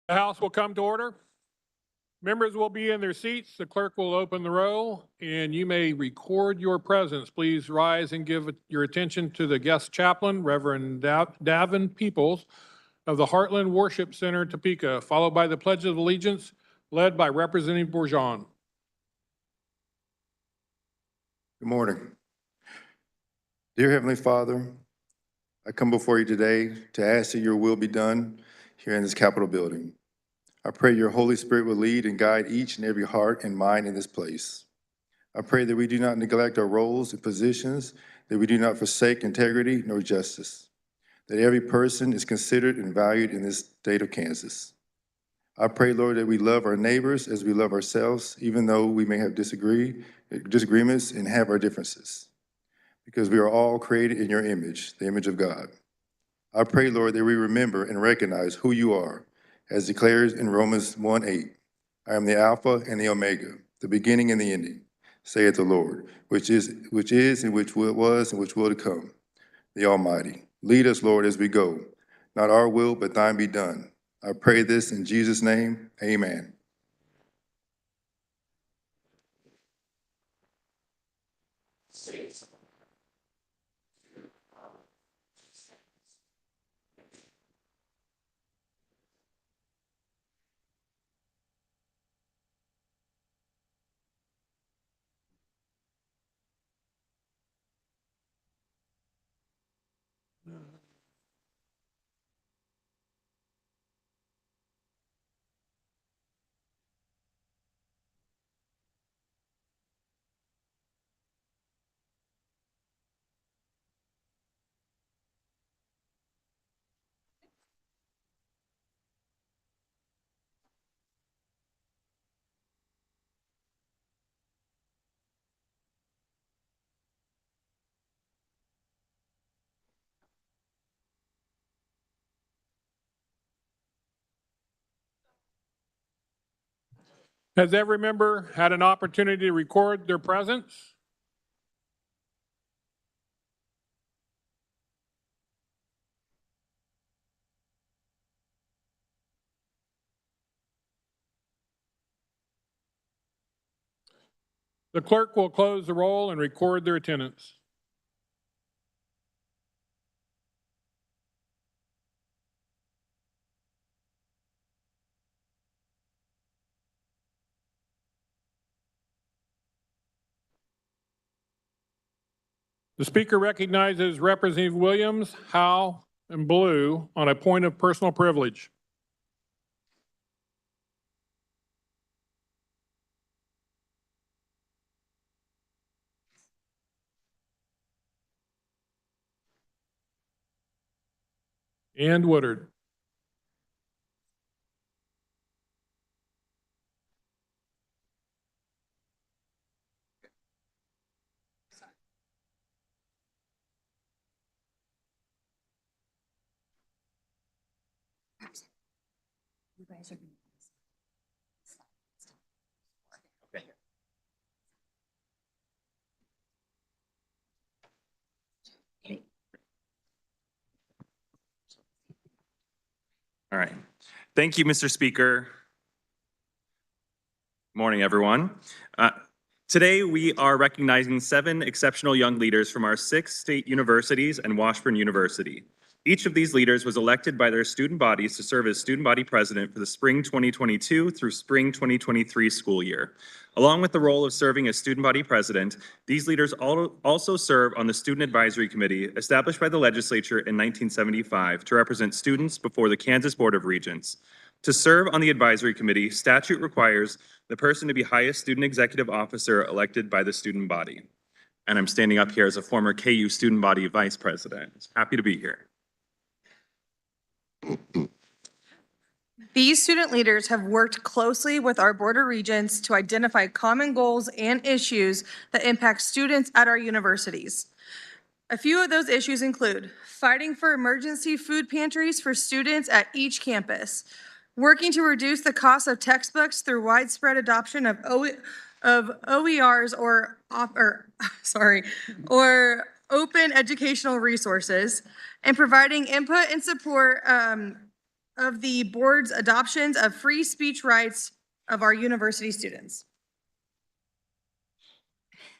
The House will come to order. Members will be in their seats. The clerk will open the roll, and you may record your presence. Please rise and give your attention to the guest chaplain, Reverend Davin Peoples of the Heartland Worship Center, Topeka, followed by the Pledge of Allegiance, led by Representative Bourgeon. Good morning. Dear Heavenly Father, I come before you today to ask that your will be done here in this Capitol building. I pray your Holy Spirit will lead and guide each and every heart and mind in this place. I pray that we do not neglect our roles and positions, that we do not forsake integrity nor justice, that every person is considered and valued in this state of Kansas. I pray, Lord, that we love our neighbors as we love ourselves, even though we may have disagreements and have our differences, because we are all created in your image, the image of God. I pray, Lord, that we remember and recognize who you are, as declared in Romans 1:8. I am the Alpha and the Omega, the beginning and the ending, saith the Lord, which is and which was and which will to come, the Almighty. Lead us, Lord, as we go. Not our will, but thine be done. I pray this in Jesus' name, amen. Has every member had an opportunity to record their presence? The clerk will close the roll and record their attendance. The speaker recognizes Representative Williams, Howe, and Blue on a point of personal privilege. And Woodard. All right. Thank you, Mr. Speaker. Morning, everyone. Today, we are recognizing 7 exceptional young leaders from our 6 state universities and Washburn University. Each of these leaders was elected by their student bodies to serve as student body president for the spring 2022 through spring 2023 school year. Along with the role of serving as student body president, these leaders also serve on the Student Advisory Committee established by the legislature in 1975 to represent students before the Kansas Board of Regents. To serve on the advisory committee, statute requires the person to be highest student executive officer elected by the student body. And I'm standing up here as a former KU student body vice president. Happy to be here. These student leaders have worked closely with our Board of Regents to identify common goals and issues that impact students at our universities. A few of those issues include fighting for emergency food pantries for students at each campus, working to reduce the cost of textbooks through widespread adoption of OERs or open educational resources, and providing input and support of the board's adoptions of free speech rights of our university students.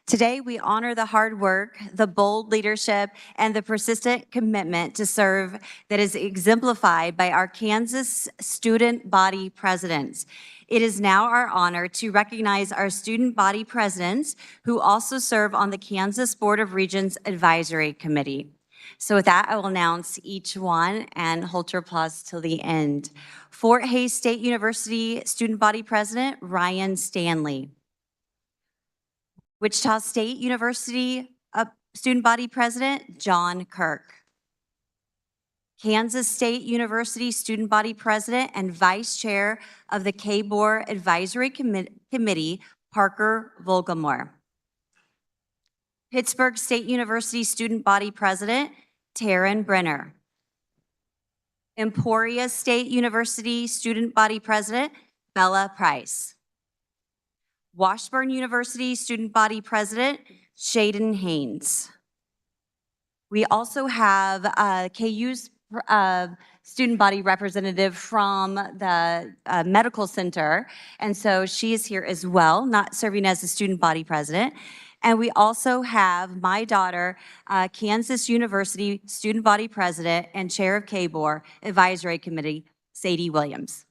Today, we honor the hard work, the bold leadership, and the persistent commitment to serve that is exemplified by our Kansas student body presidents. It is now our honor to recognize our student body presidents who also serve on the Kansas Board of Regents Advisory Committee. So with that, I will announce each one and hold your applause till the end. Fort Hays State University Student Body President, Ryan Stanley. Wichita State University Student Body President, John Kirk. Kansas State University Student Body President and Vice Chair of the K-Board Advisory Committee, Parker Volgamore. Pittsburgh State University Student Body President, Taryn Brenner. Emporia State University Student Body President, Bella Price. Washburn University Student Body President, Shaden Haynes. We also have KU's student body representative from the medical center, and so she is here as well, not serving as the student body president. And we also have my daughter, Kansas University Student Body President and Chair of K-Board Advisory Committee, Sadie Williams.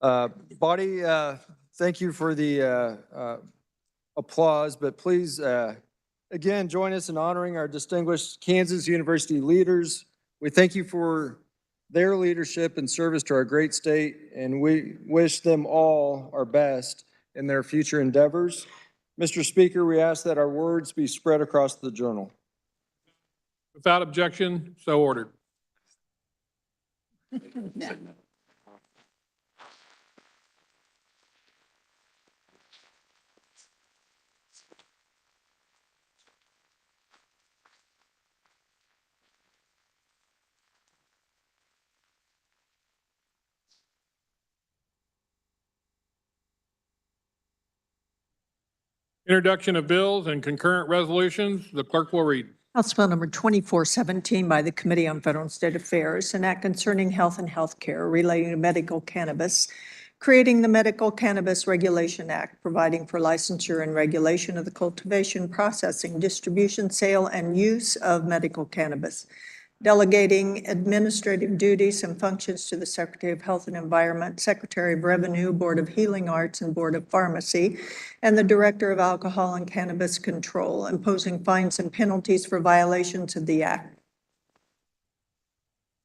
Body, thank you for the applause, but please, again, join us in honoring our distinguished Kansas University leaders. We thank you for their leadership and service to our great state, and we wish them all our best in their future endeavors. Mr. Speaker, we ask that our words be spread across the journal. Without objection, so ordered. Introduction of bills and concurrent resolutions. The clerk will read. House Bill number 2417 by the Committee on Federal and State Affairs, an act concerning health and health care relating to medical cannabis, creating the Medical Cannabis Regulation Act, providing for licensure and regulation of the cultivation, processing, distribution, sale, and use of medical cannabis, delegating administrative duties and functions to the Secretary of Health and Environment, Secretary of Revenue, Board of Healing Arts, and Board of Pharmacy, and the Director of Alcohol and Cannabis Control, imposing fines and penalties for violations of the Act.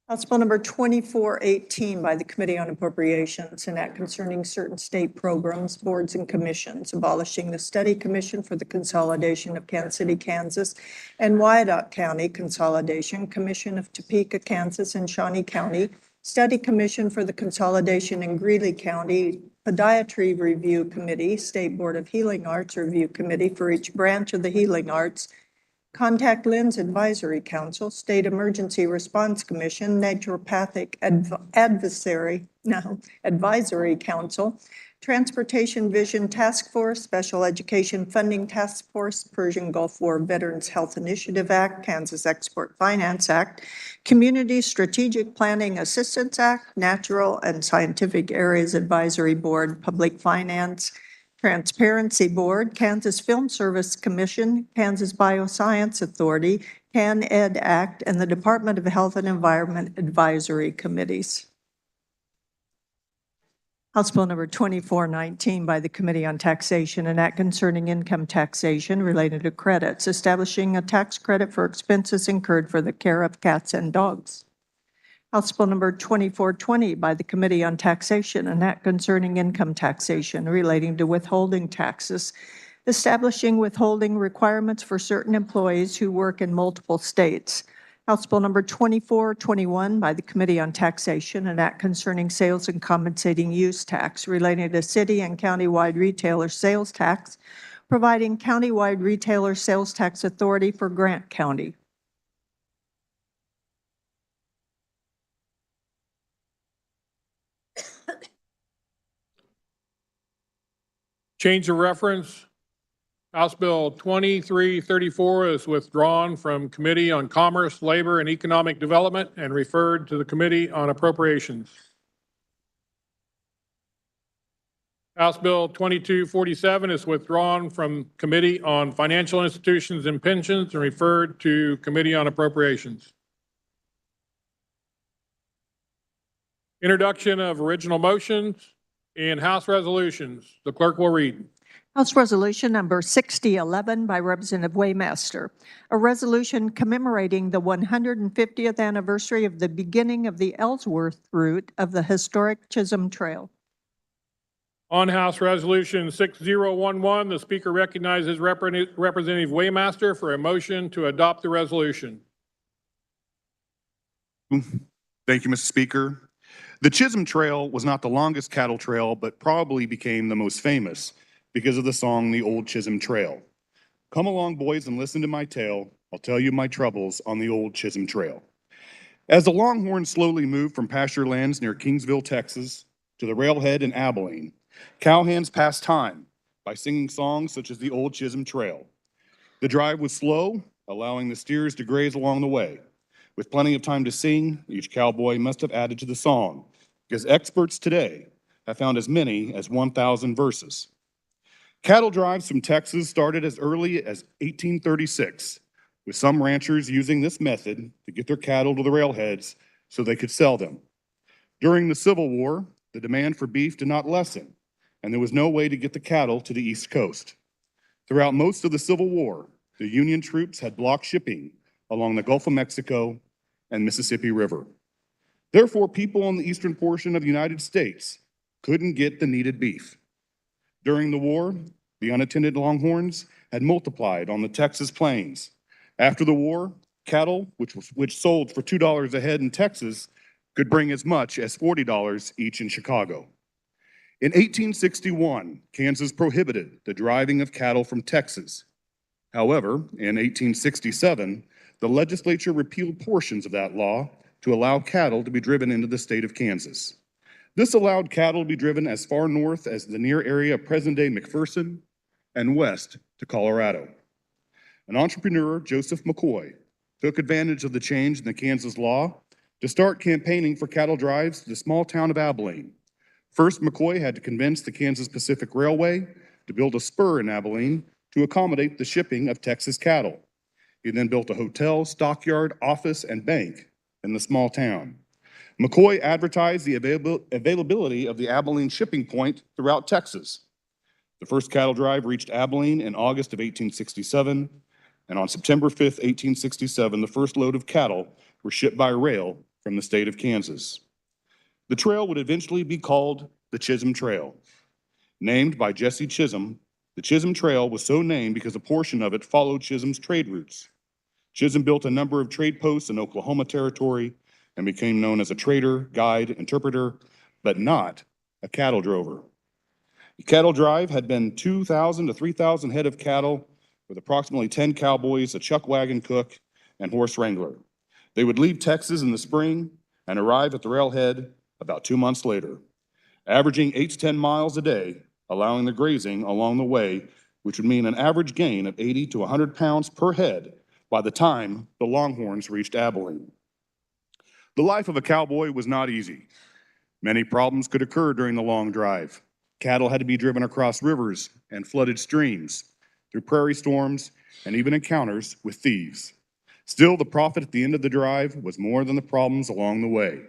House Bill number 2418 by the Committee on Appropriations, an act concerning certain state programs, boards, and commissions, abolishing the Study Commission for the Consolidation of Kansas City, Kansas, and Wyandotte County Consolidation, Commission of Topeka, Kansas, and Shawnee County, Study Commission for the Consolidation in Greeley County, Podiatry Review Committee, State Board of Healing Arts Review Committee for each branch of the healing arts, Contact Lens Advisory Council, State Emergency Response Commission, Naturopathic Advisory Council, Transportation Vision Task Force, Special Education Funding Task Force, Persian Gulf War Veterans Health Initiative Act, Kansas Export Finance Act, Community Strategic Planning Assistance Act, Natural and Scientific Areas Advisory Board, Public Finance, Transparency Board, Kansas Film Service Commission, Kansas Bioscience Authority, CAN-ED Act, and the Department of Health and Environment Advisory Committees. House Bill number 2419 by the Committee on Taxation, an act concerning income taxation related to credits, establishing a tax credit for expenses incurred for the care of cats and dogs. House Bill number 2420 by the Committee on Taxation, an act concerning income taxation relating to withholding taxes, establishing withholding requirements for certain employees who work in multiple states, House Bill number 2421 by the Committee on Taxation, an act concerning sales and compensating use tax relating to city and countywide retailer sales tax, providing countywide retailer sales tax authority for Grant County. Change of reference. House Bill 2334 is withdrawn from Committee on Commerce, Labor, and Economic Development and referred to the Committee on Appropriations. House Bill 2247 is withdrawn from Committee on Financial Institutions and Pensions and referred to Committee on Appropriations. Introduction of original motions and House resolutions. The clerk will read. House Resolution number 6011 by Representative Waymaster, a resolution commemorating the 150th anniversary of the beginning of the Ellsworth route of the historic Chisholm Trail. On House Resolution 6011, the Speaker recognizes Representative Waymaster for a motion to adopt the resolution. Thank you, Mr. Speaker. The Chisholm Trail was not the longest cattle trail, but probably became the most famous because of the song, The Old Chisholm Trail. Come along, boys, and listen to my tale. I'll tell you my troubles on the old Chisholm Trail. As the Longhorns slowly moved from pasture lands near Kingsville, Texas, to the railhead in Abilene, cowhands passed time by singing songs such as The Old Chisholm Trail. The drive was slow, allowing the steers to graze along the way. With plenty of time to sing, each cowboy must have added to the song, because experts today have found as many as 1,000 verses. Cattle drives from Texas started as early as 1836, with some ranchers using this method to get their cattle to the railheads so they could sell them. During the Civil War, the demand for beef did not lessen, and there was no way to get the cattle to the East Coast. Throughout most of the Civil War, the Union troops had blocked shipping along the Gulf of Mexico and Mississippi River. Therefore, people in the eastern portion of the United States couldn't get the needed beef. During the war, the unattended Longhorns had multiplied on the Texas plains. After the war, cattle, which sold for $2 a head in Texas, could bring as much as $40 each in Chicago. In 1861, Kansas prohibited the driving of cattle from Texas. However, in 1867, the legislature repealed portions of that law to allow cattle to be driven into the state of Kansas. This allowed cattle to be driven as far north as the near area of present-day McPherson and west to Colorado. An entrepreneur, Joseph McCoy, took advantage of the change in the Kansas law to start campaigning for cattle drives to the small town of Abilene. First, McCoy had to convince the Kansas Pacific Railway to build a spur in Abilene to accommodate the shipping of Texas cattle. He then built a hotel, stockyard, office, and bank in the small town. McCoy advertised the availability of the Abilene shipping point throughout Texas. The first cattle drive reached Abilene in August of 1867, and on September 5th, 1867, the first load of cattle were shipped by rail from the state of Kansas. The trail would eventually be called the Chisholm Trail. Named by Jesse Chisholm, the Chisholm Trail was so named because a portion of it followed Chisholm's trade routes. Chisholm built a number of trade posts in Oklahoma Territory and became known as a trader, guide, interpreter, but not a cattle drover. The cattle drive had been 2,000 to 3,000 head of cattle with approximately 10 cowboys, a chuck wagon cook, and horse wrangler. They would leave Texas in the spring and arrive at the railhead about 2 months later, averaging 8 to 10 miles a day, allowing the grazing along the way, which would mean an average gain of 80 to 100 pounds per head by the time the Longhorns reached Abilene. The life of a cowboy was not easy. Many problems could occur during the long drive. Cattle had to be driven across rivers and flooded streams, through prairie storms, and even encounters with thieves. Still, the profit at the end of the drive was more than the problems along the way.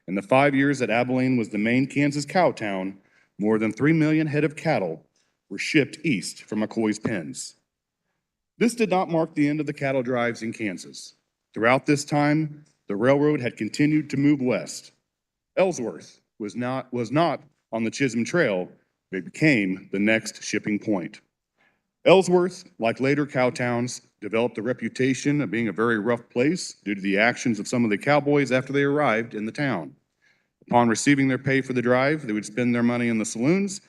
In the 5 years that Abilene was the main Kansas cow town, more than 3 million head of cattle were shipped east from McCoy's pens. This did not mark the end of the cattle drives in Kansas. Throughout this time, the railroad had continued to move west. Ellsworth was not on the Chisholm Trail, but became the next shipping point. Ellsworth, like later cow towns, developed a reputation of being a very rough place due to the actions of some of the cowboys after they arrived in the town. Upon receiving their pay for the drive, they would spend their money in the saloons,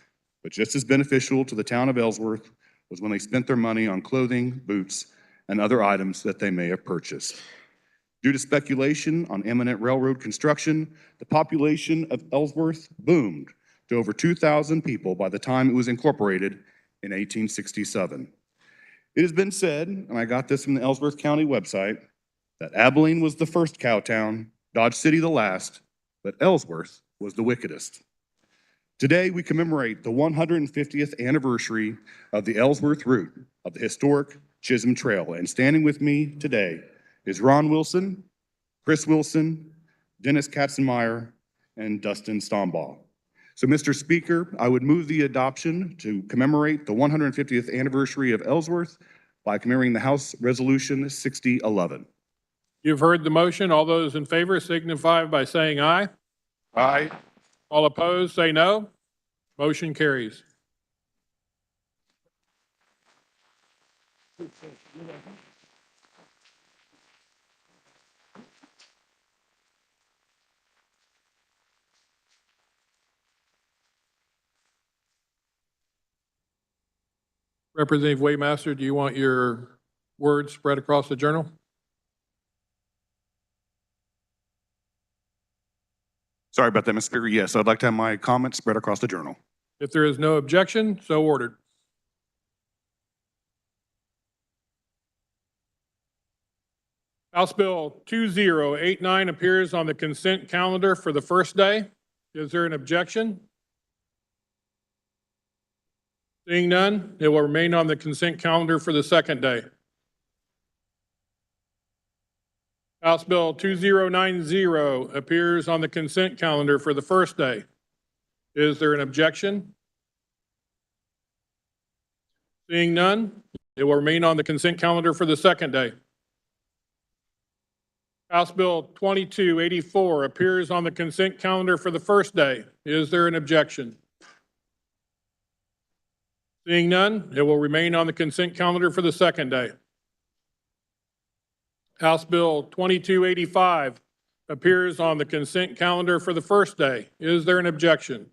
but just as beneficial to the town of Ellsworth was when they spent their money on clothing, boots, and other items that they may have purchased. Due to speculation on imminent railroad construction, the population of Ellsworth boomed to over 2,000 people by the time it was incorporated in 1867. It has been said, and I got this from the Ellsworth County website, that Abilene was the first cow town, Dodge City the last, but Ellsworth was the wickedest. Today, we commemorate the 150th anniversary of the Ellsworth route of the historic Chisholm Trail. And standing with me today is Ron Wilson, Chris Wilson, Dennis Katzenmeyer, and Dustin Stombaugh. So, Mr. Speaker, I would move the adoption to commemorate the 150th anniversary of Ellsworth by commemorating the House Resolution 6011. You've heard the motion. All those in favor signify by saying aye. Aye. All opposed, say no. Motion carries. Representative Waymaster, do you want your words spread across the journal? Sorry about that, Mr. Speaker. Yes, I'd like to have my comments spread across the journal. If there is no objection, so ordered. House Bill 2089 appears on the consent calendar for the first day. Is there an objection? Seeing none, it will remain on the consent calendar for the second day. House Bill 2090 appears on the consent calendar for the first day. Is there an objection? Seeing none, it will remain on the consent calendar for the second day. House Bill 2284 appears on the consent calendar for the first day. Is there an objection? Seeing none, it will remain on the consent calendar for the second day. House Bill 2285 appears on the consent calendar for the first day. Is there an objection?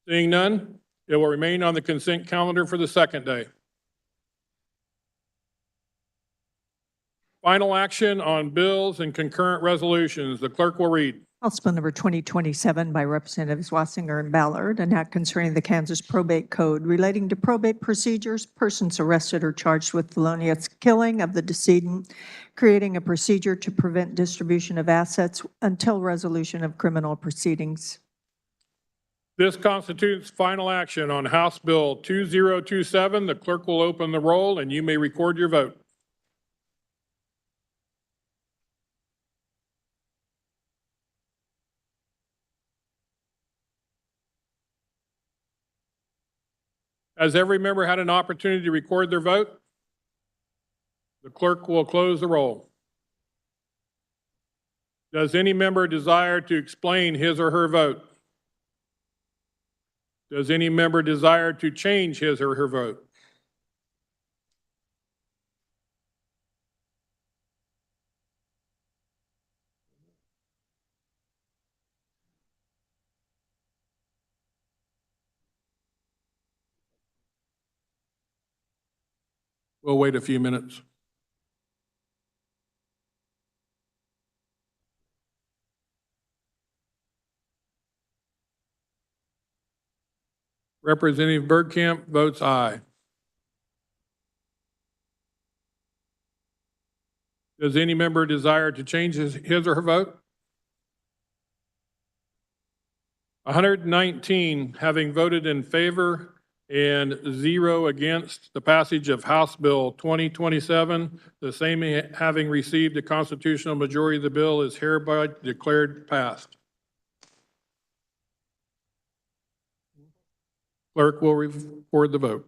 Seeing none, it will remain on the consent calendar for the second day. Final action on bills and concurrent resolutions. The clerk will read. House Bill number 2027 by Representatives Wassinger and Ballard, an act concerning the Kansas Probate Code relating to probate procedures, persons arrested or charged with felonious killing of the decedent, creating a procedure to prevent distribution of assets until resolution of criminal proceedings. This constitutes final action on House Bill 2027. The clerk will open the roll and you may record your vote. Has every member had an opportunity to record their vote? The clerk will close the roll. Does any member desire to explain his or her vote? Does any member desire to change his or her vote? We'll wait a few minutes. Representative Bergkamp votes aye. Does any member desire to change his or her vote? 119 having voted in favor and 0 against the passage of House Bill 2027, the same having received a constitutional majority of the bill is hereby declared passed. Clerk will record the vote.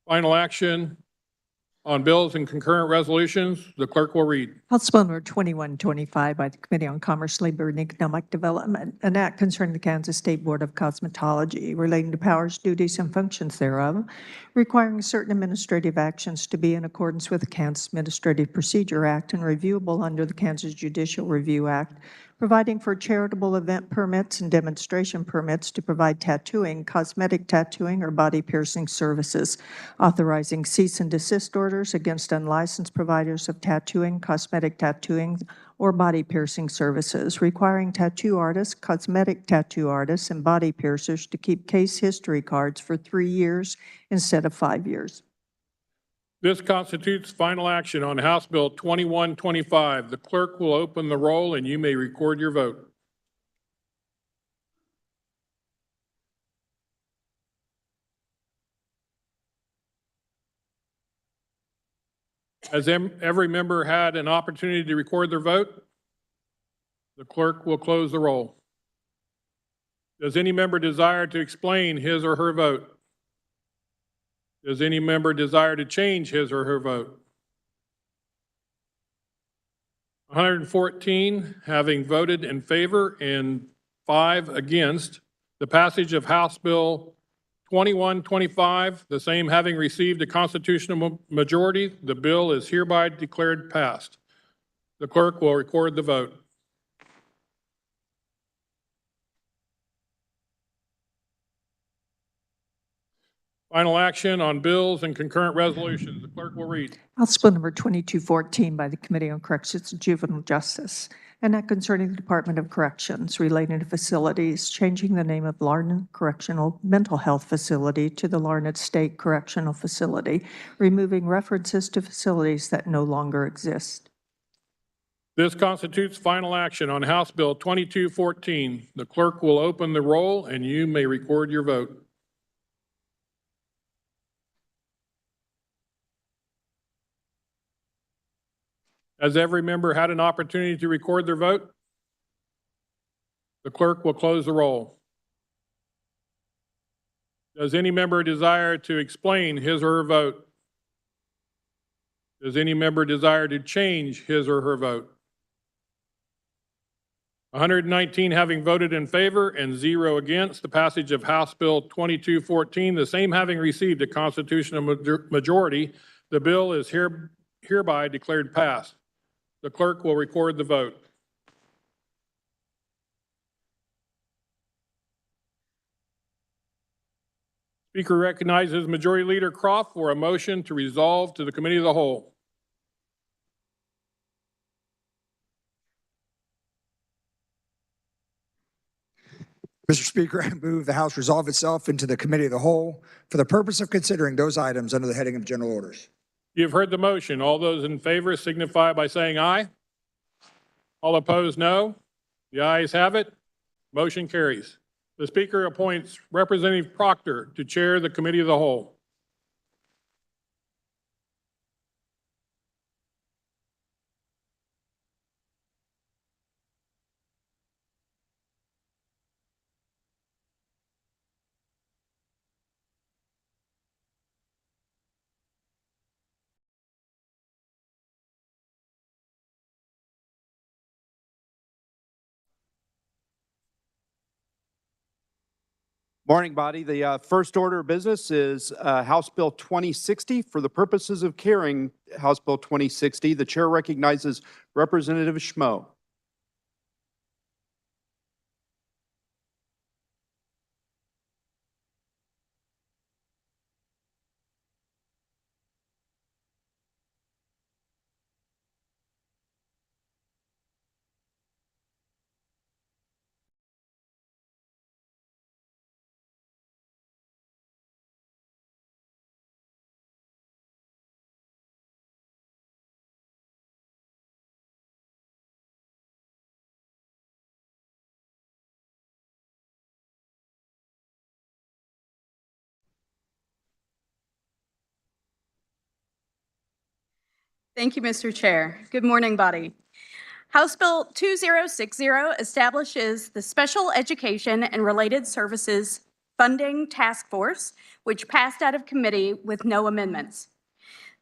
Final action On bills and concurrent resolutions, the clerk will read. House Bill number 2125 by the Committee on Commerce, Labor, and Economic Development, an act concerning the Kansas State Board of Cosmetology relating to powers, duties, and functions thereof, requiring certain administrative actions to be in accordance with the Kansas Administrative Procedure Act and reviewable under the Kansas Judicial Review Act, providing for charitable event permits and demonstration permits to provide tattooing, cosmetic tattooing, or body piercing services, authorizing cease and desist orders against unlicensed providers of tattooing, cosmetic tattooing, or body piercing services, requiring tattoo artists, cosmetic tattoo artists, and body piercers to keep case history cards for 3 years instead of 5 years. This constitutes final action on House Bill 2125. The clerk will open the roll and you may record your vote. Has every member had an opportunity to record their vote? The clerk will close the roll. Does any member desire to explain his or her vote? Does any member desire to change his or her vote? 114 having voted in favor and 5 against the passage of House Bill 2125, the same having received a constitutional majority, the bill is hereby declared passed. The clerk will record the vote. Final action on bills and concurrent resolutions. The clerk will read. House Bill number 2214 by the Committee on Corrections and Juvenile Justice, an act concerning the Department of Corrections relating to facilities, changing the name of Larned Correctional Mental Health Facility to the Larned State Correctional Facility, removing references to facilities that no longer exist. This constitutes final action on House Bill 2214. The clerk will open the roll and you may record your vote. Has every member had an opportunity to record their vote? The clerk will close the roll. Does any member desire to explain his or her vote? Does any member desire to change his or her vote? 119 having voted in favor and 0 against the passage of House Bill 2214, the same having received a constitutional majority, the bill is hereby declared passed. The clerk will record the vote. Speaker recognizes Majority Leader Croft for a motion to resolve to the Committee of the Whole. Mr. Speaker, I move the House resolve itself into the Committee of the Whole for the purpose of considering those items under the heading of General Orders. You've heard the motion. All those in favor signify by saying aye. All opposed, no. The ayes have it. Motion carries. The Speaker appoints Representative Proctor to chair the Committee of the Whole. Morning, body. The first order of business is House Bill 2060. For the purposes of carrying House Bill 2060, the chair recognizes Representative Schmo. Thank you, Mr. Chair. Good morning, body. House Bill 2060 establishes the Special Education and Related Services Funding Task Force, which passed out of committee with no amendments.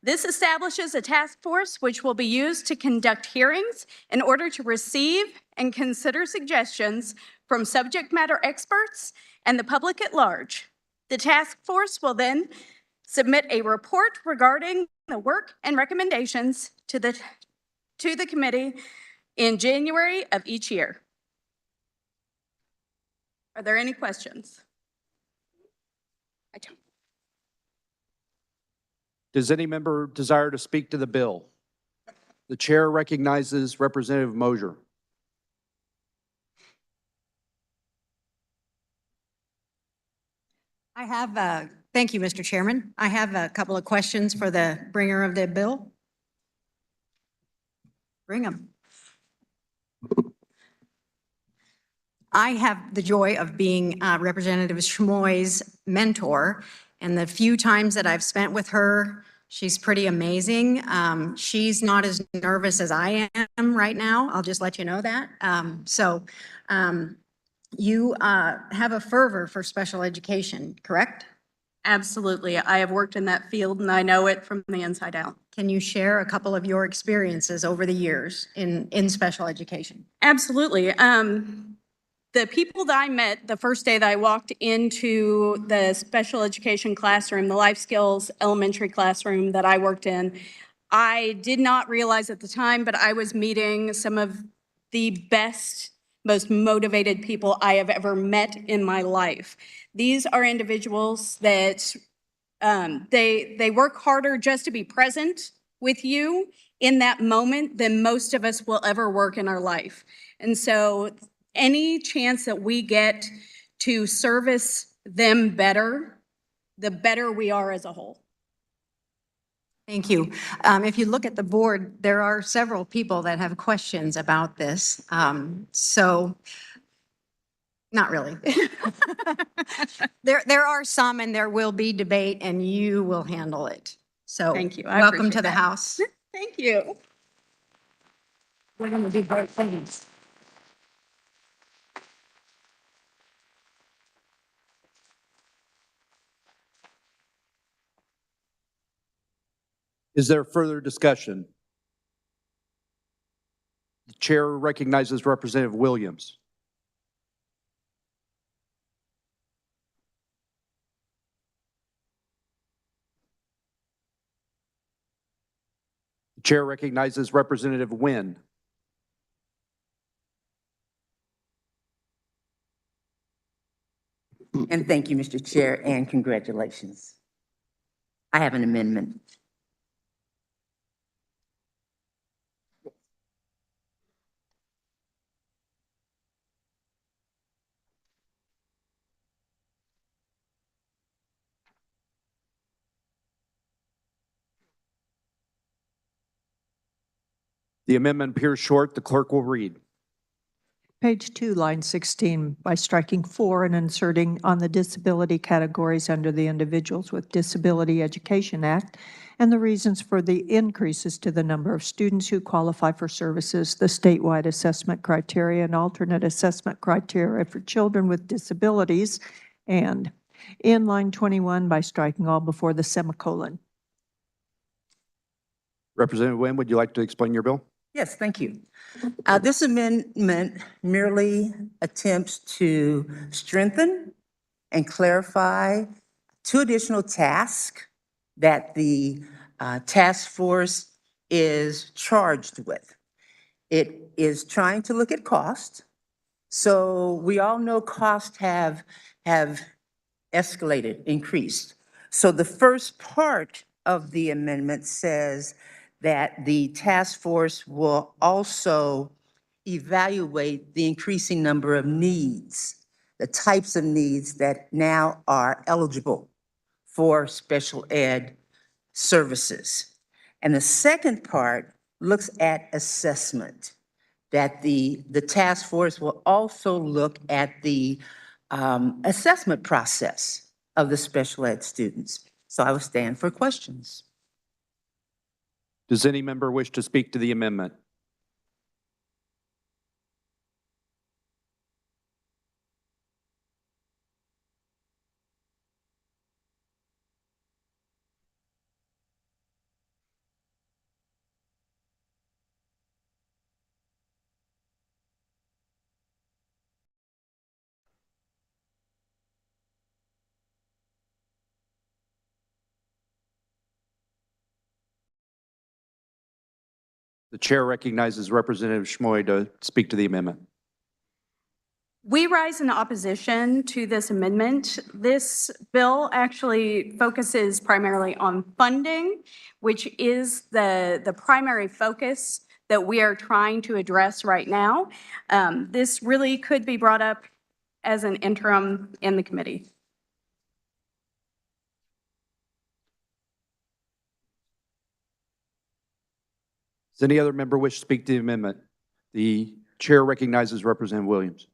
This establishes a task force which will be used to conduct hearings in order to receive and consider suggestions from subject matter experts and the public at large. The task force will then submit a report regarding the work and recommendations to the committee in January of each year. Are there any questions? I don't. Does any member desire to speak to the bill? The chair recognizes Representative Mosier. I have, thank you, Mr. Chairman. I have a couple of questions for the bringer of the bill. Bring them. I have the joy of being Representative Schmoy's mentor, and the few times that I've spent with her, she's pretty amazing. She's not as nervous as I am right now. I'll just let you know that. You have a fervor for special education, correct? Absolutely. I have worked in that field and I know it from the inside out. Can you share a couple of your experiences over the years in special education? Absolutely. The people that I met the first day that I walked into the special education classroom, the life skills elementary classroom that I worked in, I did not realize at the time, but I was meeting some of the best, most motivated people I have ever met in my life. These are individuals that they work harder just to be present with you in that moment than most of us will ever work in our life. And so any chance that we get to service them better, the better we are as a whole. Thank you. If you look at the board, there are several people that have questions about this. Not really. There are some, and there will be debate, and you will handle it. So Thank you. I welcome appreciate to the that. House. Thank you. We're going to do great things. Is there further discussion? The chair recognizes Representative Williams. The chair recognizes Representative Nguyen. And thank you, Mr. Chair, and congratulations. I have an amendment. The amendment appears short. The clerk will read. Page 2, line 16, by striking 4 and inserting on the disability categories under the Individuals with Disability Education Act and the reasons for the increases to the number of students who qualify for services, the statewide assessment criteria and alternate assessment criteria for children with disabilities, and in line 21 by striking all before the semicolon. Representative Nguyen, would you like to explain your bill? Yes, thank you. This amendment merely attempts to strengthen and clarify 2 additional tasks that the task force is charged with. It is trying to look at cost. So we all know costs have escalated, increased. So the first part of the amendment says that the task force will also evaluate the increasing number of needs, the types of needs that now are eligible for special ed services. And the second part looks at assessment, that the task force will also look at the assessment process of the special ed students. So I will stand for questions. Does any member wish to speak to the amendment? The chair recognizes Representative Schmoy to speak to the amendment. We rise in opposition to this amendment. This bill actually focuses primarily on funding, which is the primary focus that we are trying to address right now. This really could be brought up as an interim in the committee. Does any other member wish to speak to the amendment? The chair recognizes Representative Williams.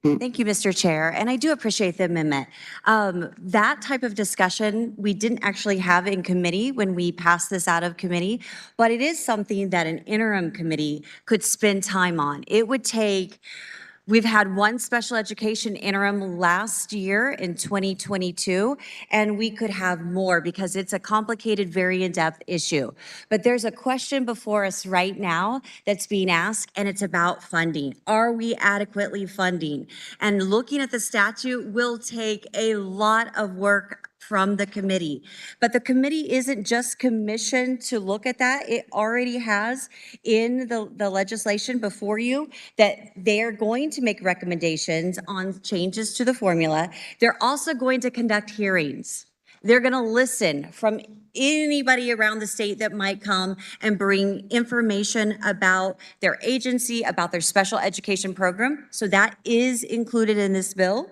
Thank you, Mr. Chair, and I do appreciate the amendment. That type of discussion we didn't actually have in committee when we passed this out of committee, but it is something that an interim committee could spend time on. It would take We've had one special education interim last year in 2022, and we could have more because it's a complicated, very in-depth issue. But there's a question before us right now that's being asked, and it's about funding. Are we adequately funding? And looking at the statute will take a lot of work from the committee. But the committee isn't just commissioned to look at that. It already has in the legislation before you that they are going to make recommendations on changes to the formula. They're also going to conduct hearings. They're going to listen from anybody around the state that might come and bring information about their agency, about their special education program. So that is included in this bill.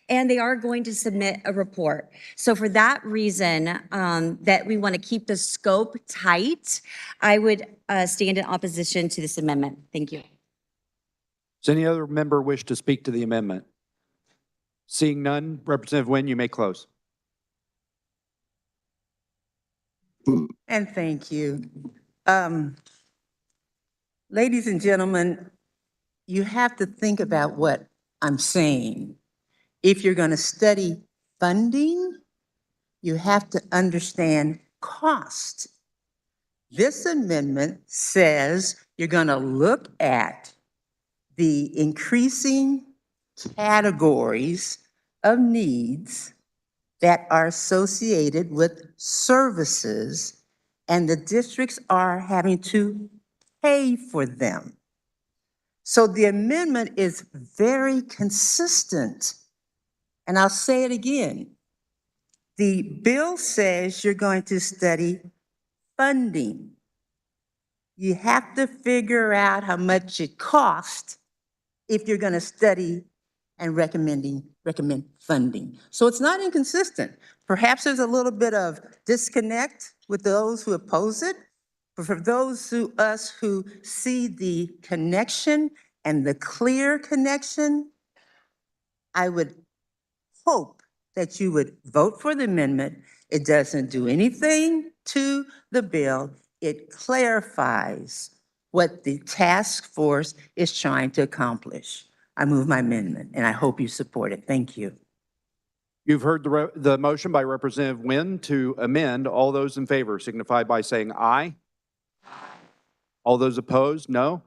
And they are going to submit a report. So for that reason, that we want to keep the scope tight, I would stand in opposition to this amendment. Thank you. Does any other member wish to speak to the amendment? Seeing none, Representative Nguyen, you may close. And thank you. Ladies and gentlemen, you have to think about what I'm saying. If you're going to study funding, you have to understand cost. This amendment says you're going to look at the increasing categories of needs that are associated with services, and the districts are having to pay for them. So the amendment is very consistent. And I'll say it again. The bill says you're going to study funding. You have to figure out how much it costs if you're going to study and recommend funding. So it's not inconsistent. Perhaps there's a little bit of disconnect with those who oppose it, but for those of us who see the connection and the clear connection, I would hope that you would vote for the amendment. It doesn't do anything to the bill. It clarifies what the task force is trying to accomplish. I move my amendment, and I hope you support it. Thank you. You've heard the motion by Representative Nguyen to amend. All those in favor signify by saying aye. All those opposed, no.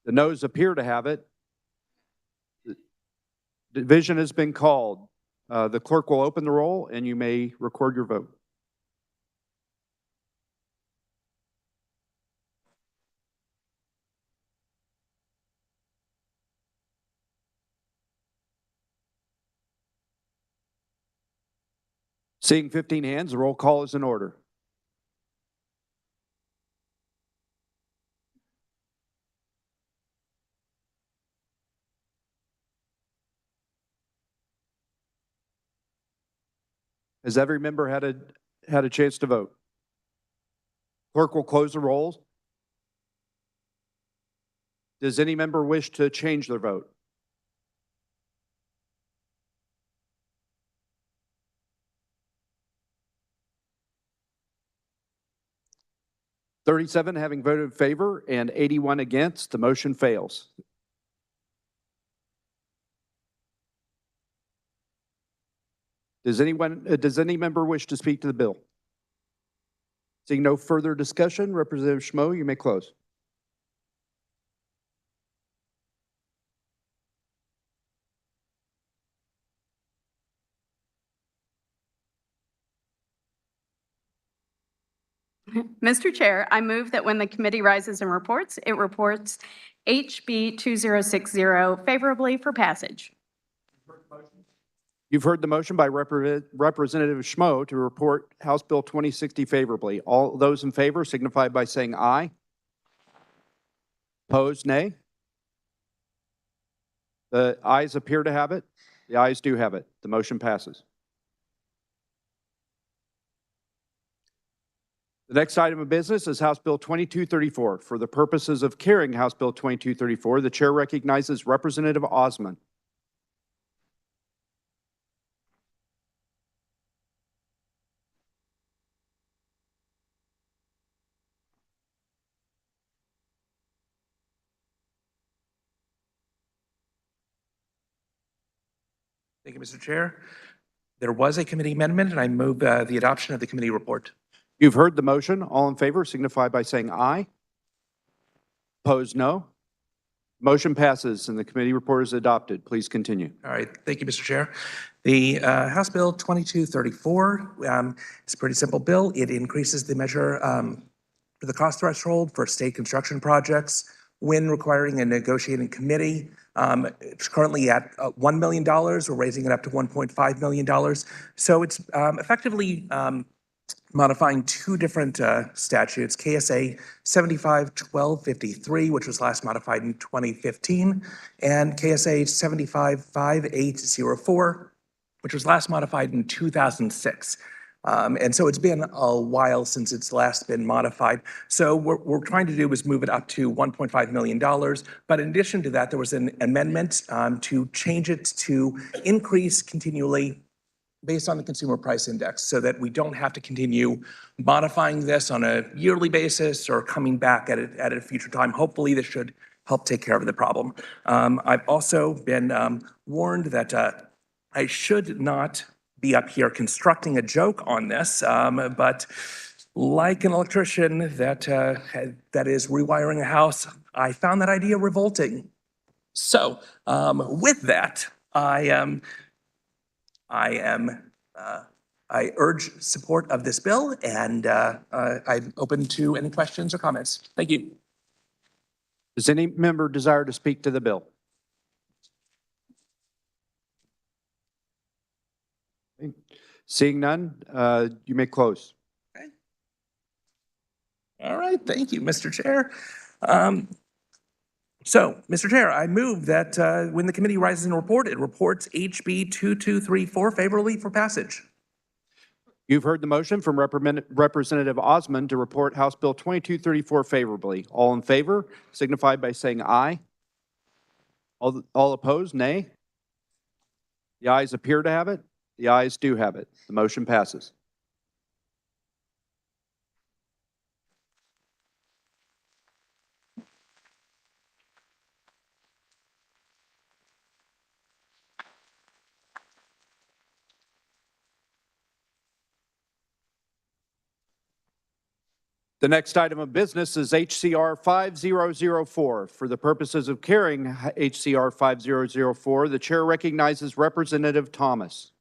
The noes appear to have it. Division has been called. The clerk will open the roll, and you may record your vote. Seeing 15 hands, the roll call is in order. Has every member had a chance to vote? Clerk will close the rolls. Does any member wish to change their vote? "37 having voted in favor and 81 against, the motion fails. Does any member wish to speak to the bill? Seeing no further discussion, Representative Schmoe, you may close. Mr. Chair, I move that when the committee rises and reports, it reports HB 2060 favorably for passage. You've heard the motion by Representative Schmo to report House Bill 2060 favorably. All those in favor signify by saying aye. Opposed, nay. The ayes appear to have it. The ayes do have it. The motion passes. The next item of business is House Bill 2234. For the purposes of carrying House Bill 2234, the chair recognizes Representative Osmond. Thank you, Mr. Chair. There was a committee amendment, and I move the adoption of the committee report. You've heard the motion. All in favor signify by saying aye. Opposed, no. Motion passes and the committee report is adopted. Please continue. All right, thank you, Mr. Chair. The House Bill 2234 is a pretty simple bill. It increases the measure for the cost threshold for state construction projects when requiring a negotiating committee. It's currently at $1 million. We're raising it up to $1.5 million. So it's effectively modifying two different statutes, KSA 75-1253, which was last modified in 2015, and KSA 75-5804, which was last modified in 2006. And so it's been a while since it's last been modified. So what we're trying to do is move it up to $1.5 million. But in addition to that, there was an amendment to change it to increase continually based on the consumer price index so that we don't have to continue modifying this on a yearly basis or coming back at a future time. Hopefully, this should help take care of the problem. I've also been warned that I should not be up here constructing a joke on this, but like an electrician that is rewiring a house, I found that idea revolting. So with that, I urge support of this bill, and I'm open to any questions or comments. Thank you. Does any member desire to speak to the bill? Okay. Seeing none, you may close. Okay. All right, thank you, Mr. Chair. So, Mr. Chair, I move that when the committee rises and report, it reports HB 2234 favorably for passage. You've heard the motion from Representative Osmond to report House Bill 2234 favorably. All in favor signify by saying aye. All opposed, nay. The ayes appear to have it. The ayes do have it. The motion passes. The next item of business is HCR 5004. For the purposes of carrying HCR 5004, the chair recognizes Representative Thomas.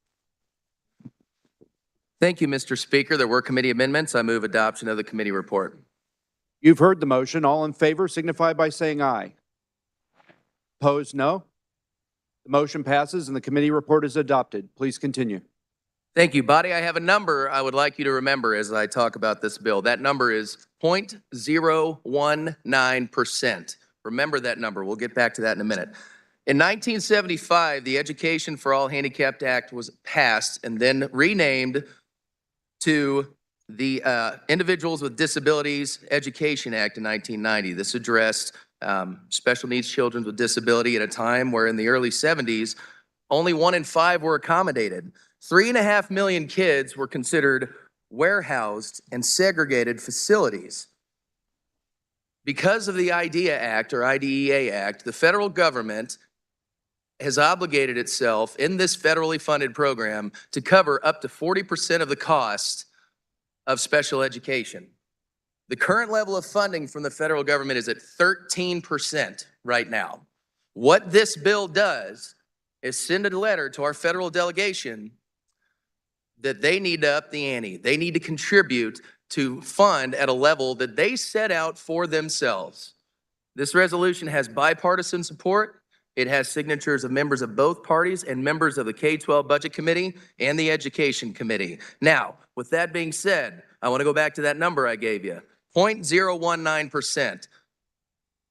Thank you, Mr. Speaker. There were committee amendments. I move adoption of the committee report. You've heard the motion. All in favor signify by saying aye. Opposed, no. The motion passes and the committee report is adopted. Please continue. Thank you, body. I have a number I would like you to remember as I talk about this bill. That number is 0.019%. Remember that number. We'll get back to that in a minute. In 1975, the Education for All Handicapped Act was passed and then renamed to the Individuals with Disabilities Education Act in 1990. This addressed special needs children with disability at a time where in the early 70s, only 1 in 5 were accommodated. 3.5 million kids were considered warehoused in segregated facilities. Because of the IDEA Act or IDEA Act, the federal government has obligated itself in this federally funded program to cover up to 40% of the cost of special education. The current level of funding from the federal government is at 13% right now. What this bill does is send a letter to our federal delegation that they need to up the ante. They need to contribute to fund at a level that they set out for themselves. This resolution has bipartisan support. It has signatures of members of both parties and members of the K-12 Budget Committee and the Education Committee. Now, with that being said, I want to go back to that number I gave you, 0.019%.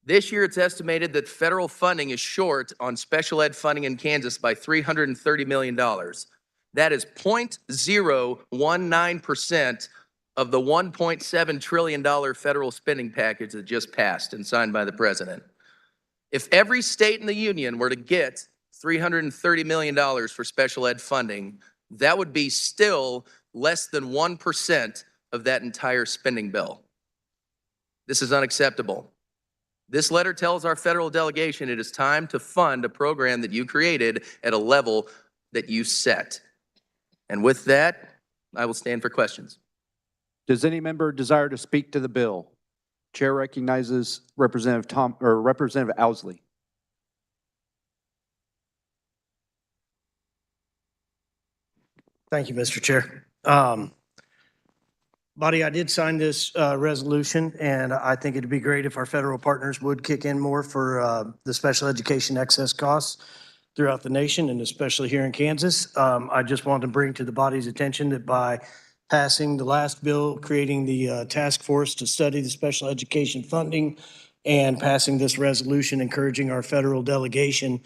This year, it's estimated that federal funding is short on special ed funding in Kansas by $330 million. That is 0.019% of the $1.7 trillion federal spending package that just passed and signed by the president. If every state in the union were to get $330 million for special ed funding, that would be still less than 1% of that entire spending bill. This is unacceptable. This letter tells our federal delegation it is time to fund a program that you created at a level that you set. And with that, I will stand for questions. Does any member desire to speak to the bill? Chair recognizes Representative Owsley. Thank you, Mr. Chair. Buddy, I did sign this resolution, and I think it'd be great if our federal partners would kick in more for the special education excess costs throughout the nation, and especially here in Kansas. I just wanted to bring to the body's attention that by passing the last bill, creating the task force to study the special education funding, and passing this resolution encouraging our federal delegation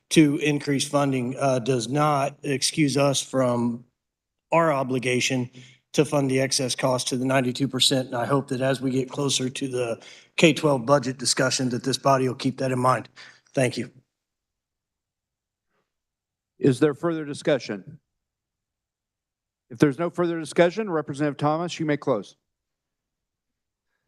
to increase funding does not excuse us from our obligation to fund the excess cost to the 92%. And I hope that as we get closer to the K-12 budget discussion, that this body will keep that in mind. Thank you. Is there further discussion? If there's no further discussion, Representative Thomas, you may close.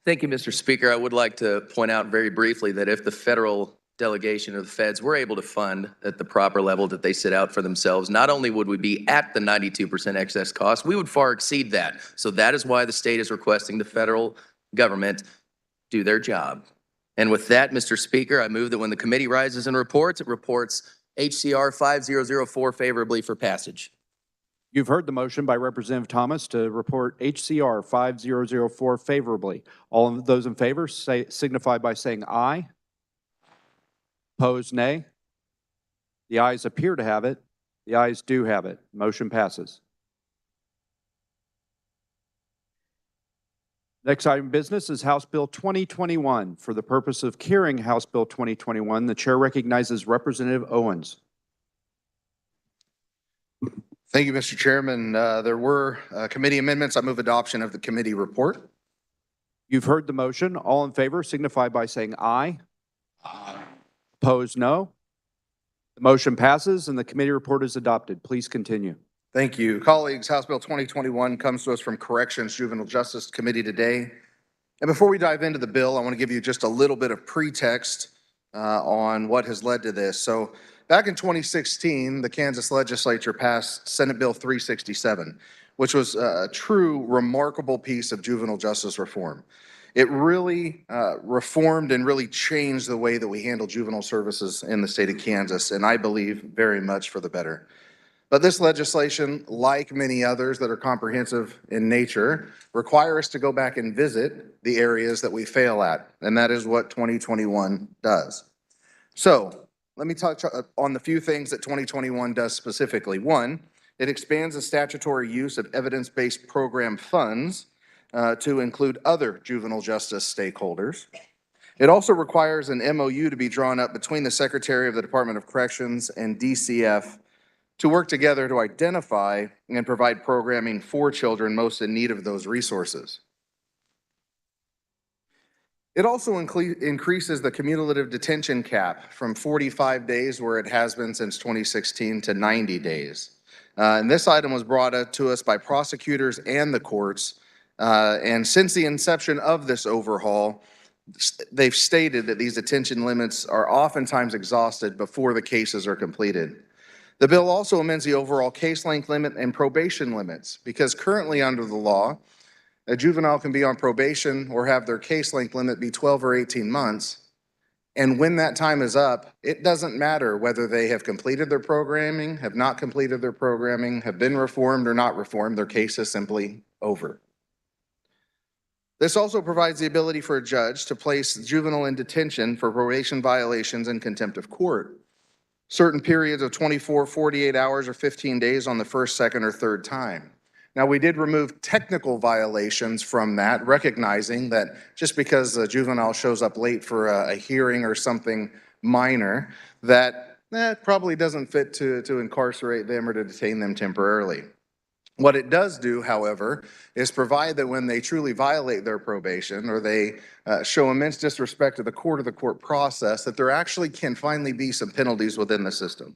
Thank you, Mr. Speaker. I would like to point out very briefly that if the federal delegation of the feds were able to fund at the proper level that they set out for themselves, not only would we be at the 92% excess cost, we would far exceed that. So that is why the state is requesting the federal government do their job. And with that, Mr. Speaker, I move that when the committee rises and reports, it reports HCR 5004 favorably for passage. You've heard the motion by Representative Thomas to report HCR 5004 favorably. All of those in favor signify by saying aye. Opposed, nay. The ayes appear to have it. The ayes do have it. Motion passes. Next item of business is House Bill 2021. For the purpose of carrying House Bill 2021, the chair recognizes Representative Owens. Thank you, Mr. Chairman. There were committee amendments. I move adoption of the committee report. You've heard the motion. All in favor signify by saying aye. Aye. Opposed, no. The motion passes and the committee report is adopted. Please continue. Thank you. Colleagues, House Bill 2021 comes to us from Corrections Juvenile Justice Committee today. And before we dive into the bill, I want to give you just a little bit of pretext on what has led to this. So back in 2016, the Kansas Legislature passed Senate Bill 367, which was a true remarkable piece of juvenile justice reform. It really reformed and really changed the way that we handle juvenile services in the state of Kansas, and I believe very much for the better. But this legislation, like many others that are comprehensive in nature, require us to go back and visit the areas that we fail at, and that is what 2021 does. So let me touch on the few things that 2021 does specifically. One, it expands the statutory use of evidence-based program funds to include other juvenile justice stakeholders. It also requires an MOU to be drawn up between the Secretary of the Department of Corrections and DCF to work together to identify and provide programming for children most in need of those resources. It also increases the cumulative detention cap from 45 days, where it has been since 2016, to 90 days. And this item was brought up to us by prosecutors and the courts. And since the inception of this overhaul, they've stated that these detention limits are oftentimes exhausted before the cases are completed. The bill also amends the overall case length limit and probation limits, because currently under the law, a juvenile can be on probation or have their case length limit be 12 or 18 months. And when that time is up, it doesn't matter whether they have completed their programming, have not completed their programming, have been reformed or not reformed, their case is simply over. This also provides the ability for a judge to place juvenile in detention for probation violations and contempt of court. Certain periods of 24, 48 hours, or 15 days on the first, second, or third time. Now, we did remove technical violations from that, recognizing that just because a juvenile shows up late for a hearing or something minor, that probably doesn't fit to incarcerate them or to detain them temporarily. What it does do, however, is provide that when they truly violate their probation or they show immense disrespect to the court or the court process, that there actually can finally be some penalties within the system.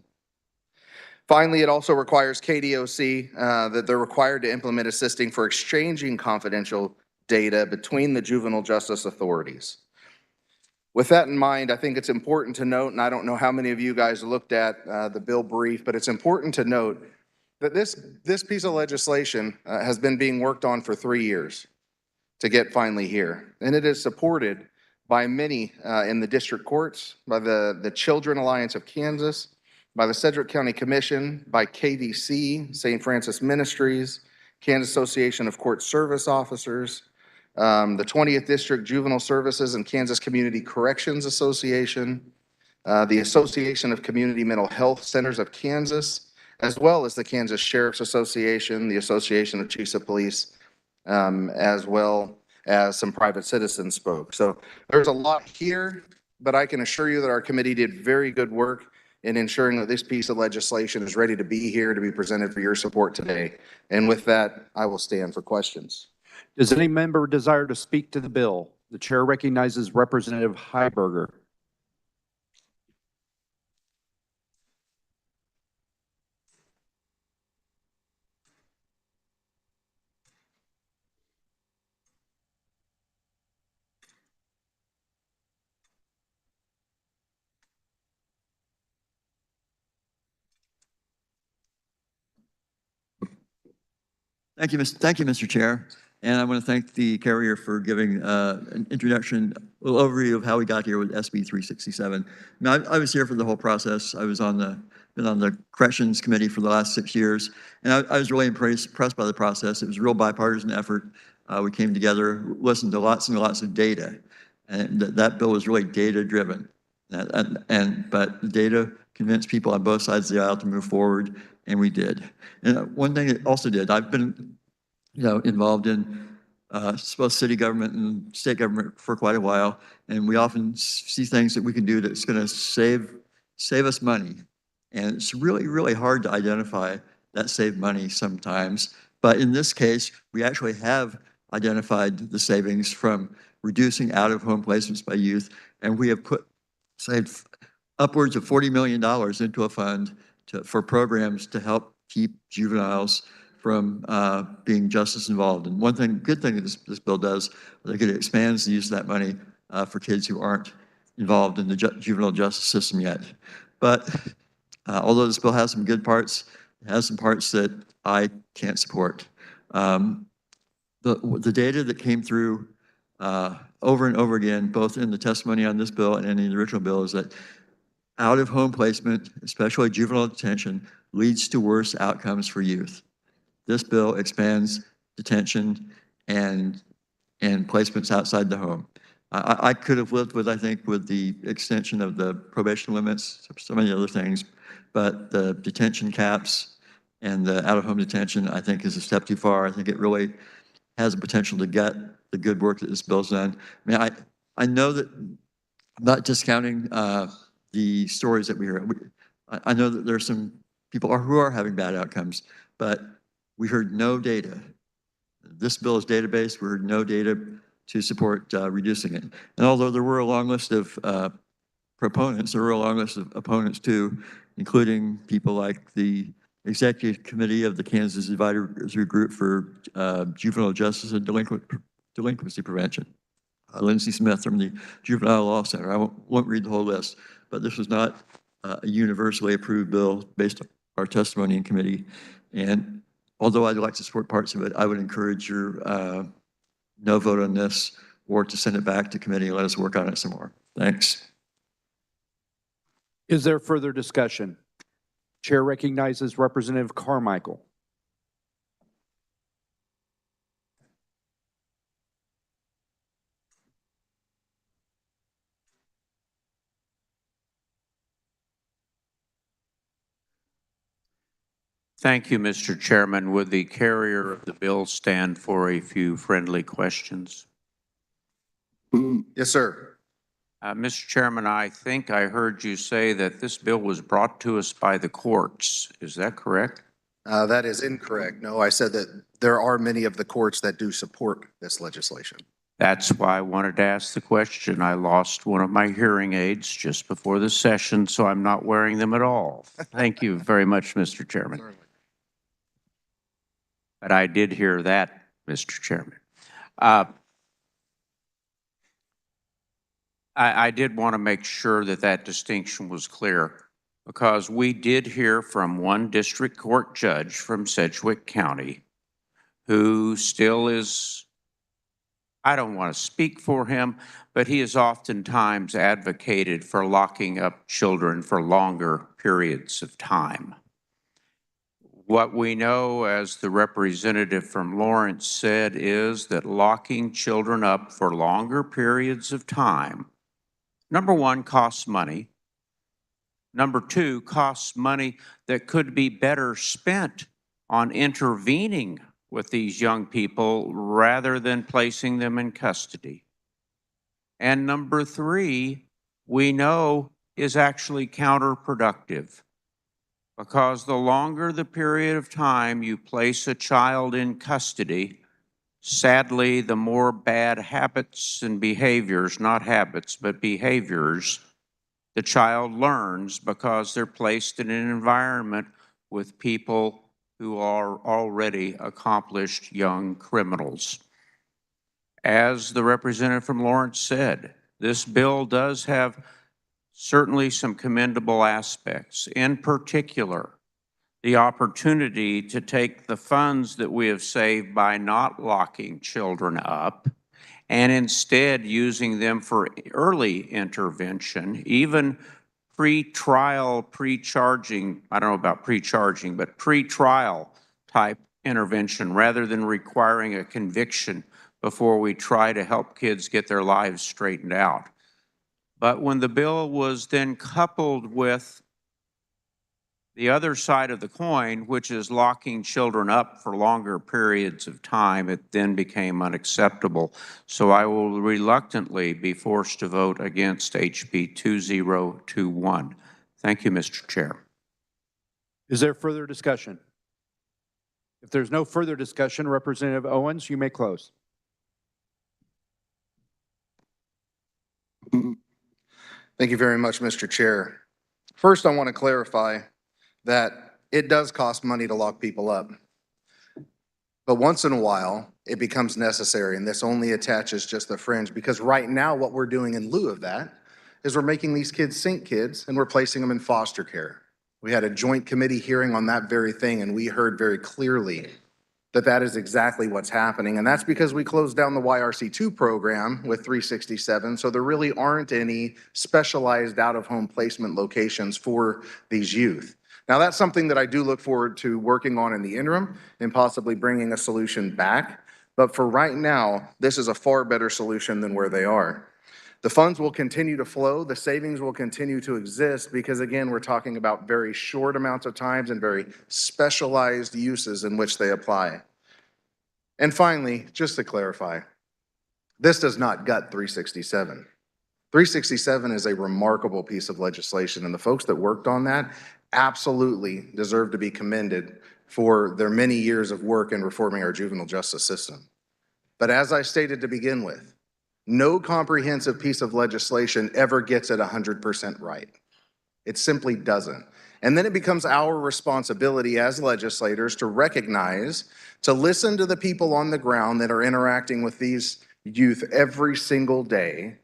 Finally, it also requires KDOC that they're required to implement a system for exchanging confidential data between the juvenile justice authorities. With that in mind, I think it's important to note, and I don't know how many of you guys looked at the bill brief, but it's important to note that this piece of legislation has been being worked on for 3 years to get finally here. And it is supported by many in the district courts, by the Children Alliance of Kansas, by the Sedgwick County Commission, by KDC, St. Francis Ministries, Kansas Association of Court Service Officers, the 20th District Juvenile Services and Kansas Community Corrections Association, the Association of Community Mental Health Centers of Kansas, as well as the Kansas Sheriff's Association, the Association of Chiefs of Police, as well as some private citizens spoke. So there's a lot here, but I can assure you that our committee did very good work in ensuring that this piece of legislation is ready to be here to be presented for your support today. And with that, I will stand for questions. Does any member desire to speak to the bill? The chair recognizes Representative Heiberger. Thank you, Mr. Chair. And I want to thank the carrier for giving an introduction, a little overview of how we got here with SB 367. Now, I was here for the whole process. I was been on the Corrections Committee for the last 6 years, and I was really impressed by the process. It was a real bipartisan effort. We came together, listened to lots and lots of data, and that bill was really data-driven. But the data convinced people on both sides of the aisle to move forward, and we did. And one thing it also did, I've been involved in both city government and state government for quite a while, and we often see things that we can do that's going to save us money. And it's really, really hard to identify that saved money sometimes. But in this case, we actually have identified the savings from reducing out-of-home placements by youth, and we have saved upwards of $40 million into a fund for programs to help keep juveniles from being justice involved. And one good thing that this bill does, I think it expands the use of that money for kids who aren't involved in the juvenile justice system yet. But although this bill has some good parts, it has some parts that I can't support. The data that came through over and over again, both in the testimony on this bill and in the original bill, is that out-of-home placement, especially juvenile detention, leads to worse outcomes for youth. This bill expands detention and placements outside the home. I could have lived with, I think, with the extension of the probation limits, so many other things, but the detention caps and the out-of-home detention, I think, is a step too far. I think it really has the potential to get the good work that this bill's done. I mean, I know that I'm not discounting the stories that we hear. I know that there's some people who are having bad outcomes, but we heard no data. This bill is data-based. We heard no data to support reducing it. And although there were a long list of proponents, there were a long list of opponents too, including people like the Executive Committee of the Kansas Advisory Group for Juvenile Justice and Delinquency Prevention. Lindsay Smith from the Juvenile Law Center. I won't read the whole list, but this was not a universally approved bill based on our testimony in committee. And although I'd like to support parts of it, I would encourage your no vote on this, or to send it back to committee and let us work on it some more. Thanks. Is there further discussion? Chair recognizes Representative Carmichael. Thank you, Mr. Chairman. Would the carrier of the bill stand for a few friendly questions? Yes, sir. Mr. Chairman, I think I heard you say that this bill was brought to us by the courts. Is that correct? That is incorrect. No, I said that there are many of the courts that do support this legislation. That's why I wanted to ask the question. I lost one of my hearing aids just before the session, so I'm not wearing them at all. Thank you very much, Mr. Chairman. Certainly. But I did hear that, Mr. Chairman. I did want to make sure that that distinction was clear, because we did hear from one district court judge from Sedgwick County who still is, I don't want to speak for him, but he has oftentimes advocated for locking up children for longer periods of time. What we know, as the representative from Lawrence said, is that locking children up for longer periods of time, number one, costs money. Number two, costs money that could be better spent on intervening with these young people rather than placing them in custody. And number three, we know is actually counterproductive, because the longer the period of time you place a child in custody, sadly, the more bad habits and behaviors, not habits, but behaviors, the child learns, because they're placed in an environment with people who are already accomplished young criminals. As the representative from Lawrence said, this bill does have certainly some commendable aspects. In particular, the opportunity to take the funds that we have saved by not locking children up and instead using them for early intervention, even pre-trial, pre-charging, I don't know about pre-charging, but pre-trial type intervention, rather than requiring a conviction before we try to help kids get their lives straightened out. But when the bill was then coupled with the other side of the coin, which is locking children up for longer periods of time, it then became unacceptable. So I will reluctantly be forced to vote against HB 2021. Thank you, Mr. Chair. Is there further discussion? If there's no further discussion, Representative Owens, you may close. Thank you very much, Mr. Chair. First, I want to clarify that it does cost money to lock people up. But once in a while, it becomes necessary, and this only attaches just the fringe, because right now what we're doing in lieu of that is we're making these kids sink kids and we're placing them in foster care. We had a joint committee hearing on that very thing, and we heard very clearly that that is exactly what's happening. And that's because we closed down the YRC2 program with 367, so there really aren't any specialized out-of-home placement locations for these youth. Now, that's something that I do look forward to working on in the interim and possibly bringing a solution back. But for right now, this is a far better solution than where they are. The funds will continue to flow. The savings will continue to exist because, again, we're talking about very short amounts of times and very specialized uses in which they apply. And finally, just to clarify, this does not gut 367. 367 is a remarkable piece of legislation, and the folks that worked on that absolutely deserve to be commended for their many years of work in reforming our juvenile justice system. But as I stated to begin with, no comprehensive piece of legislation ever gets it 100% right. It simply doesn't. And then it becomes our responsibility as legislators to recognize, to listen to the people on the ground that are interacting with these youth every single day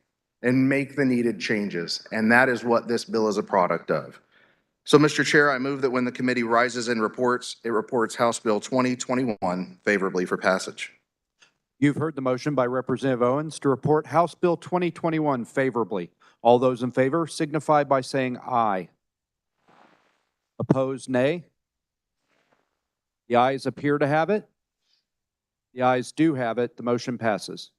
and make the needed changes. And that is what this bill is a product of. So, Mr. Chair, I move that when the committee rises and reports, it reports House Bill 2021 favorably for passage. You've heard the motion by Representative Owens to report House Bill 2021 favorably. All those in favor signify by saying aye. Opposed, nay. The ayes appear to have it. The ayes do have it. The motion passes.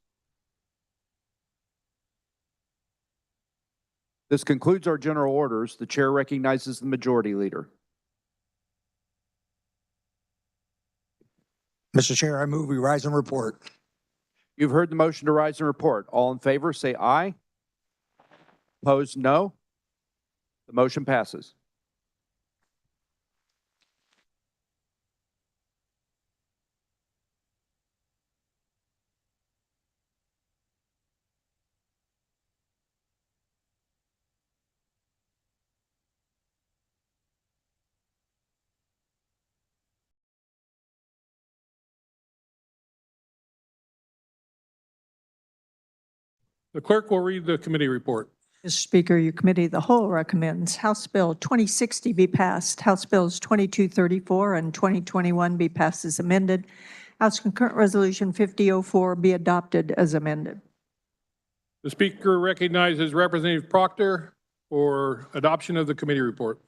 This concludes our general orders. The chair recognizes the majority leader. Mr. Chair, I move we rise and report. You've heard the motion to rise and report. All in favor, say aye. Opposed, no. The motion passes. The clerk will read the committee report. Mr. Speaker, your committee of the whole recommends House Bill 2060 be passed, House Bills 2234 and 2021 be passed as amended, House Concurrent Resolution 5004 be adopted as amended. The speaker recognizes Representative Proctor for adoption of the committee report.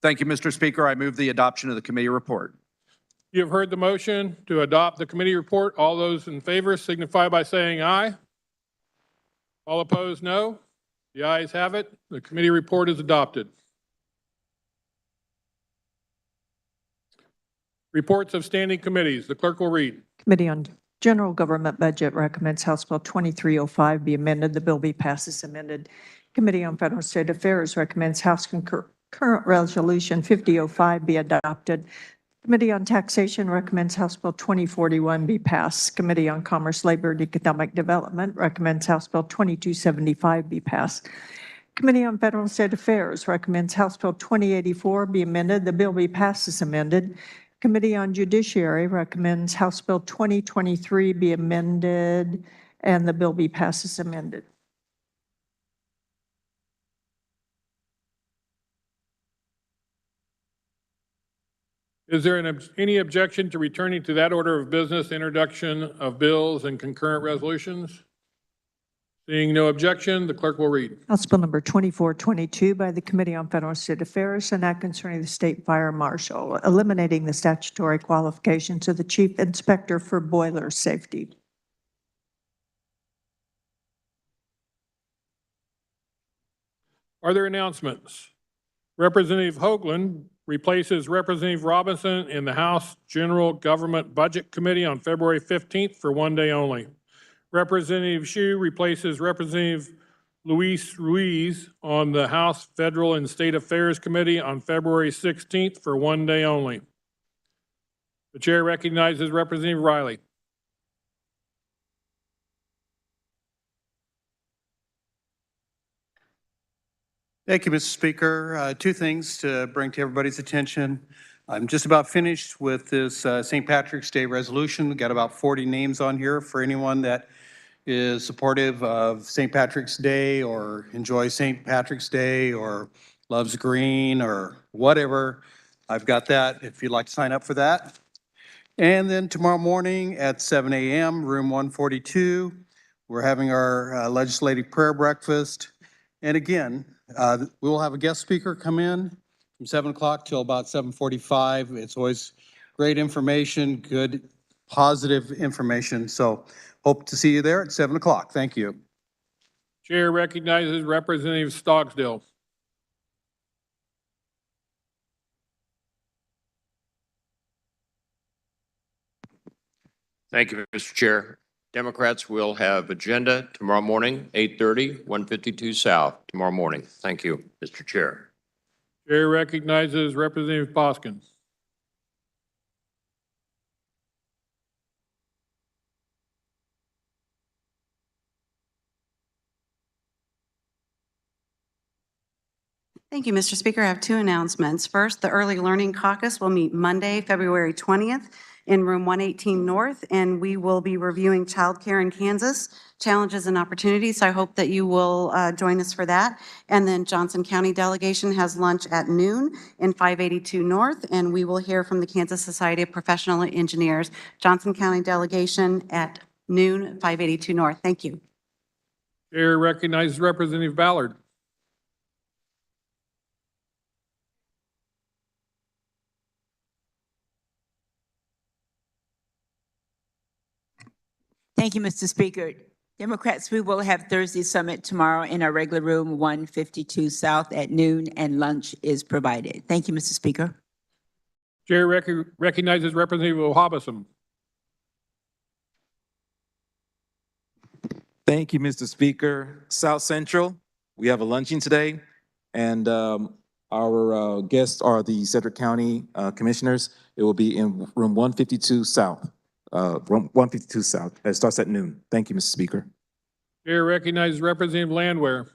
Thank you, Mr. Speaker. I move the adoption of the committee report. You have heard the motion to adopt the committee report. All those in favor signify by saying aye. All opposed, no. The ayes have it. The committee report is adopted. Reports of standing committees. The clerk will read. Committee on General Government Budget recommends House Bill 2305 be amended. The bill be passed as amended. Committee on Federal and State Affairs recommends House Concurrent Resolution 5005 be adopted. Committee on Taxation recommends House Bill 2041 be passed. Committee on Commerce, Labor, and Economic Development recommends House Bill 2275 be passed. Committee on Federal and State Affairs recommends House Bill 2084 be amended. The bill be passed as amended. Committee on Judiciary recommends House Bill 2023 be amended, and the bill be passed as amended. Is there any objection to returning to that order of business, introduction of bills and concurrent resolutions? Seeing no objection, the clerk will read. House Bill number 2422 by the Committee on Federal and State Affairs, an act concerning the State Fire Marshal, eliminating the statutory qualifications of the Chief Inspector for boiler safety. Are there announcements? Representative Hoagland replaces Representative Robinson in the House General Government Budget Committee on February 15th for one day only. Representative Hsu replaces Representative Luis Ruiz on the House Federal and State Affairs Committee on February 16th for one day only. The chair recognizes Representative Riley. Thank you, Mr. Speaker. Two things to bring to everybody's attention. I'm just about finished with this St. Patrick's Day resolution. We've got about 40 names on here for anyone that is supportive of St. Patrick's Day or enjoys St. Patrick's Day or loves green or whatever. I've got that if you'd like to sign up for that. And then tomorrow morning at 7 a.m., room 142, we're having our legislative prayer breakfast. And again, we will have a guest speaker come in from 7 o'clock till about 7:45. It's always great information, good, positive information. So hope to see you there at 7 o'clock. Thank you. Chair recognizes Representative Stogsdill. Thank you, Mr. Chair. Democrats will have agenda tomorrow morning, 8:30, 152 South, tomorrow morning. Thank you, Mr. Chair. Chair recognizes Representative Poskins. Thank you, Mr. Speaker. I have two announcements. First, the Early Learning Caucus will meet Monday, February 20th in room 118 North, and we will be reviewing childcare in Kansas, challenges and opportunities. I hope that you will join us for that. And then Johnson County delegation has lunch at noon in 582 North, and we will hear from the Kansas Society of Professional Engineers. Johnson County delegation at noon, 582 North. Thank you. Chair recognizes Representative Ballard. Thank you, Mr. Speaker. Democrats, we will have Thursday Summit tomorrow in our regular room, 152 South at noon, and lunch is provided. Thank you, Mr. Speaker. Chair recognizes Representative Wahhabism. Thank you, Mr. Speaker. South Central, we have a luncheon today, and our guests are the Sedgwick County Commissioners. It will be in room 152 South, room 152 South. It starts at noon. Thank you, Mr. Speaker. Chair recognizes Representative Landwehr.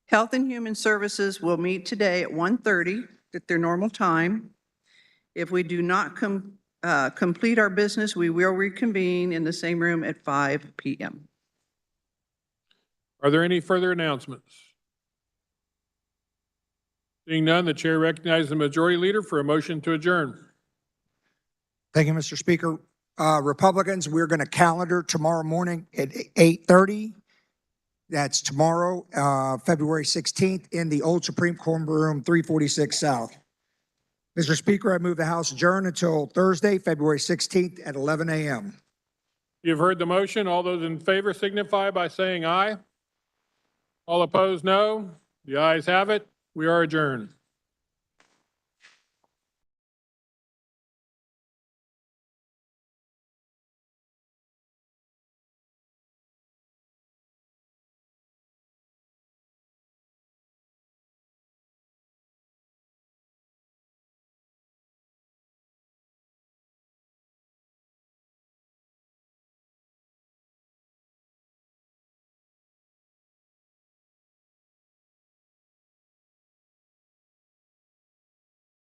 Health and Human Services will meet today at 1:30 at their normal time. If we do not complete our business, we will reconvene in the same room at 5 p.m. Are there any further announcements? Seeing none, the chair recognizes the majority leader for a motion to adjourn. Thank you, Mr. Speaker. Republicans, we're going to calendar tomorrow morning at 8:30. That's tomorrow, February 16th, in the old Supreme Court Room, 346 South. Mr. Speaker, I move the House adjourn until Thursday, February 16th at 11 a.m. You've heard the motion. All those in favor signify by saying aye. All opposed, no. The ayes have it. We are adjourned.